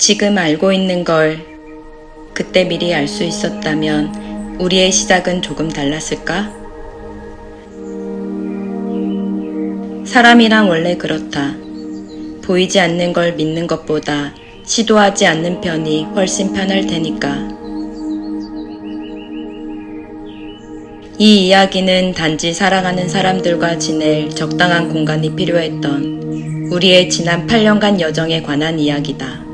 지금 알고 있는 걸 그때 미리 알 수 있었다면 우리의 시작은 조금 달랐을까? 사람이란 원래 그렇다. 보이지 않는 걸 믿는 것보다 시도하지 않는 편이 훨씬 편할 테니까. 이 이야기는 단지 사랑하는 사람들과 지낼 적당한 공간이 필요했던 우리의 지난 8년간 여정에 관한 이야기다.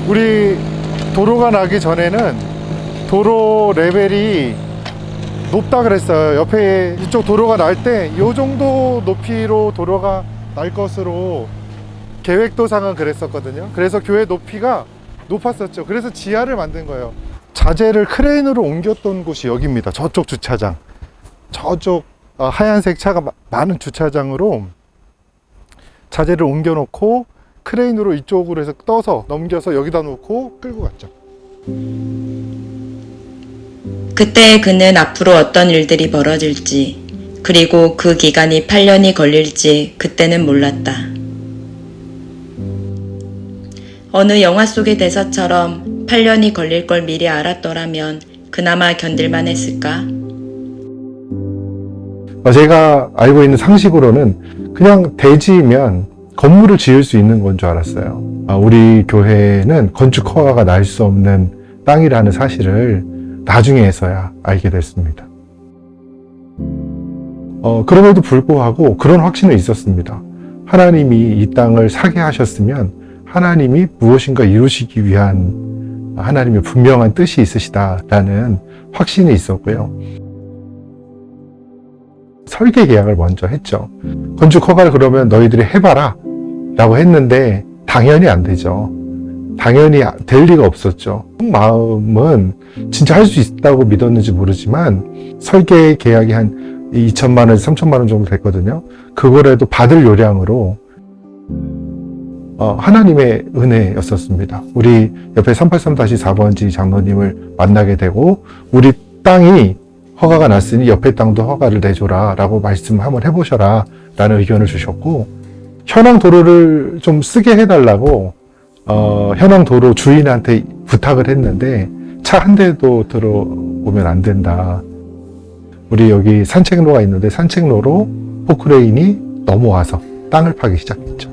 우리 도로가 나기 전에는 도로 레벨이 높다 그랬어요. 옆에 이쪽 도로가 날 때 이 정도 높이로 도로가 날 것으로 계획도상은 그랬었거든요. 그래서 교회 높이가 높았었죠. 그래서 지하를 만든 거예요. 자재를 크레인으로 옮겼던 곳이 여기입니다. 저쪽 주차장, 저쪽 하얀색 차가 많은 주차장으로 자재를 옮겨 놓고 크레인으로 이쪽으로 해서 떠서 넘겨서 여기다 놓고 끌고 갔죠. 그때 그는 앞으로 어떤 일들이 벌어질지, 그리고 그 기간이 8년이 걸릴지 그때는 몰랐다. 어느 영화 속의 대사처럼 8년이 걸릴 걸 미리 알았더라면 그나마 견딜만 했을까? 제가 알고 있는 상식으로는 그냥 대지면 건물을 지을 수 있는 건 줄 알았어요. 우리 교회는 건축 허가가 날 수 없는 땅이라는 사실을 나중에서야 알게 됐습니다. 그럼에도 불구하고 그런 확신은 있었습니다. 하나님이 이 땅을 사게 하셨으면 하나님이 무엇인가 이루시기 위한 하나님의 분명한 뜻이 있으시다라는 확신이 있었고요. 설계 계약을 먼저 했죠. 건축 허가를 그러면 너희들이 해봐라 라고 했는데 당연히 안 되죠. 당연히 될 리가 없었죠. 마음은 진짜 할 수 있다고 믿었는지 모르지만 설계 계약이 한 2천만 원, 3천만 원 정도 됐거든요. 그거라도 받을 요량으로 하나님의 은혜였었습니다. 우리 옆에 383-4번지 장로님을 만나게 되고 우리 땅이 허가가 났으니 옆에 땅도 허가를 내줘라 라고 말씀 한번 해보셔라 라는 의견을 주셨고, 현황 도로를 좀 쓰게 해달라고 현황 도로 주인한테 부탁을 했는데 차 한 대도 들어오면 안 된다. 우리 여기 산책로가 있는데 산책로로 포크레인이 넘어와서 땅을 파기 시작했죠.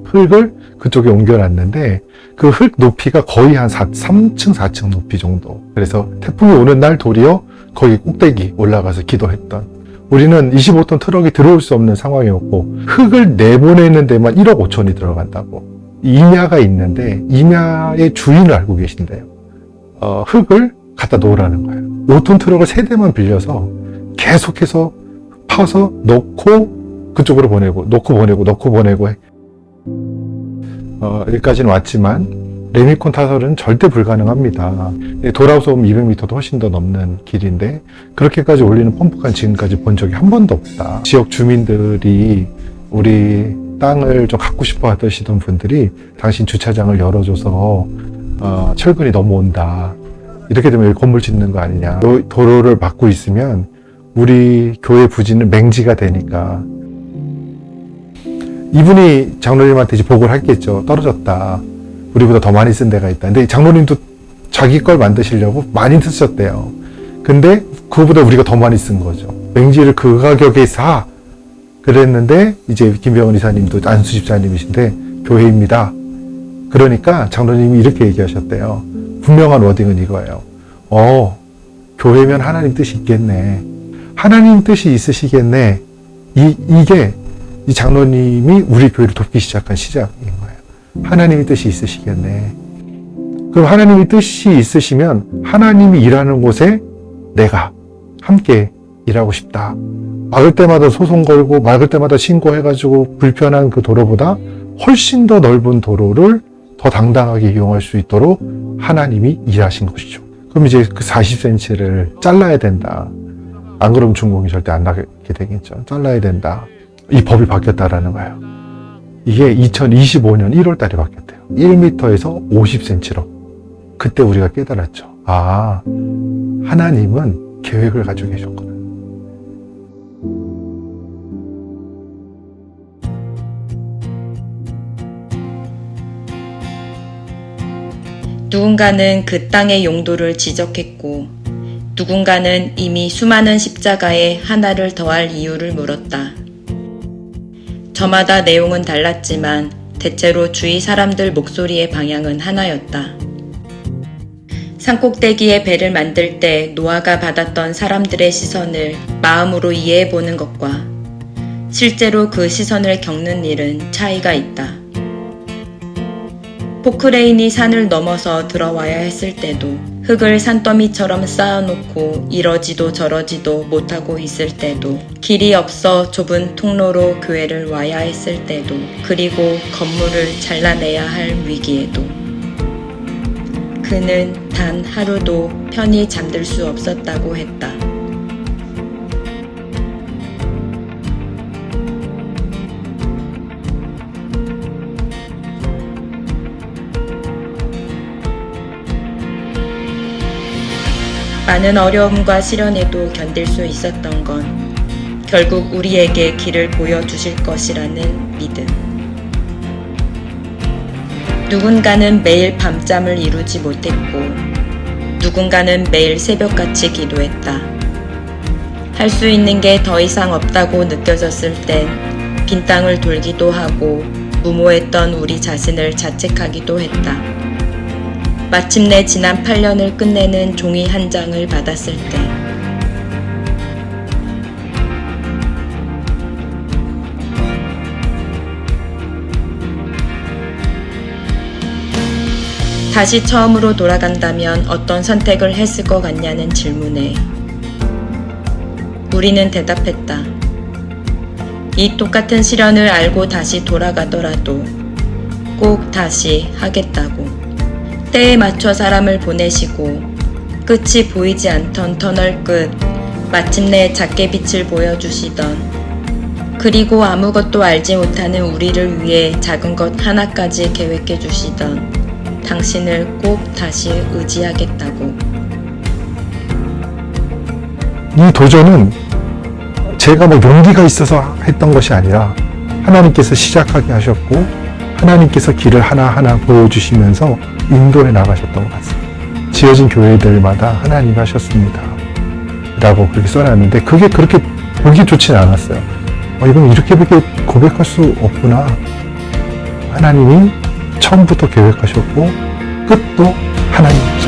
흙을 그쪽에 옮겨놨는데 그 흙 높이가 거의 한 3층, 4층 높이 정도. 그래서 태풍이 오는 날 도리어 거기 꼭대기 올라가서 기도했던, 우리는 25톤 트럭이 들어올 수 없는 상황이었고 흙을 내보내는 데만 1억 5천이 들어간다고. 임야가 있는데 임야의 주인을 알고 계신대요. 흙을 갖다 놓으라는 거예요. 5톤 트럭을 3대만 빌려서 계속해서 파서 넣고 그쪽으로 보내고 넣고 보내고 넣고 보내고 여기까지는 왔지만 레미콘 타설은 절대 불가능합니다. 돌아서 오면 200m도 훨씬 더 넘는 길인데 그렇게까지 올리는 펌프칸 지금까지 본 적이 한 번도 없다. 지역 주민들이 우리 땅을 좀 갖고 싶어 하시던 분들이 당신 주차장을 열어줘서 철근이 넘어온다. 이렇게 되면 여기 건물 짓는 거 아니냐. 도로를 막고 있으면 우리 교회 부지는 맹지가 되니까. 이분이 장로님한테 이제 보고를 했겠죠. 떨어졌다. 우리보다 더 많이 쓴 데가 있다. 근데 장로님도 자기 걸 만드시려고 많이 쓰셨대요. 근데 그거보다 우리가 더 많이 쓴 거죠. 맹지를 그 가격에 사. 그랬는데 이제 김병은 이사님도 안수 집사님이신데 교회입니다. 그러니까 장로님이 이렇게 얘기하셨대요. 분명한 워딩은 이거예요. 교회면 하나님 뜻이 있겠네. 하나님 뜻이 있으시겠네. 이게 이 장로님이 우리 교회를 돕기 시작한 시작인 거예요. 하나님의 뜻이 있으시겠네. 그럼 하나님의 뜻이 있으시면 하나님이 일하는 곳에 내가 함께 일하고 싶다. 막을 때마다 소송 걸고 막을 때마다 신고해가지고 불편한 그 도로보다 훨씬 더 넓은 도로를 더 당당하게 이용할 수 있도록 하나님이 일하신 것이죠. 그럼 이제 그 40cm를 잘라야 된다. 안 그러면 중공이 절대 안 나게 되겠죠. 잘라야 된다. 이 법이 바뀌었다라는 거예요. 이게 2025년 1월 달에 바뀌었대요. 1m에서 50cm로. 그때 우리가 깨달았죠. 아, 하나님은 계획을 가지고 계셨구나. 누군가는 그 땅의 용도를 지적했고, 누군가는 이미 수많은 십자가에 하나를 더할 이유를 물었다. 저마다 내용은 달랐지만 대체로 주위 사람들 목소리의 방향은 하나였다. 산꼭대기에 배를 만들 때 노아가 받았던 사람들의 시선을 마음으로 이해해보는 것과 실제로 그 시선을 겪는 일은 차이가 있다. 포크레인이 산을 넘어서 들어와야 했을 때도, 흙을 산더미처럼 쌓아놓고 이러지도 저러지도 못하고 있을 때도, 길이 없어 좁은 통로로 교회를 와야 했을 때도, 그리고 건물을 잘라내야 할 위기에도 그는 단 하루도 편히 잠들 수 없었다고 했다. 많은 어려움과 시련에도 견딜 수 있었던 건 결국 우리에게 길을 보여주실 것이라는 믿음. 누군가는 매일 밤잠을 이루지 못했고, 누군가는 매일 새벽같이 기도했다. 할 수 있는 게 더 이상 없다고 느껴졌을 땐 빈 땅을 돌기도 하고 무모했던 우리 자신을 자책하기도 했다. 마침내 지난 8년을 끝내는 종이 한 장을 받았을 때 다시 처음으로 돌아간다면 어떤 선택을 했을 것 같냐는 질문에 우리는 대답했다. 이 똑같은 시련을 알고 다시 돌아가더라도 꼭 다시 하겠다고. 때에 맞춰 사람을 보내시고 끝이 보이지 않던 터널 끝 마침내 작게 빛을 보여주시던, 그리고 아무것도 알지 못하는 우리를 위해 작은 것 하나까지 계획해 주시던 당신을 꼭 다시 의지하겠다고. 이 도전은 제가 용기가 있어서 했던 것이 아니라 하나님께서 시작하게 하셨고 하나님께서 길을 하나하나 보여주시면서 인도해 나가셨던 것 같습니다. 지어진 교회들마다 하나님이 하셨습니다. 라고 그렇게 써놨는데 그게 그렇게 보기 좋진 않았어요. 이건 이렇게밖에 고백할 수 없구나. 하나님이 처음부터 계획하셨고 끝도 하나님이시다.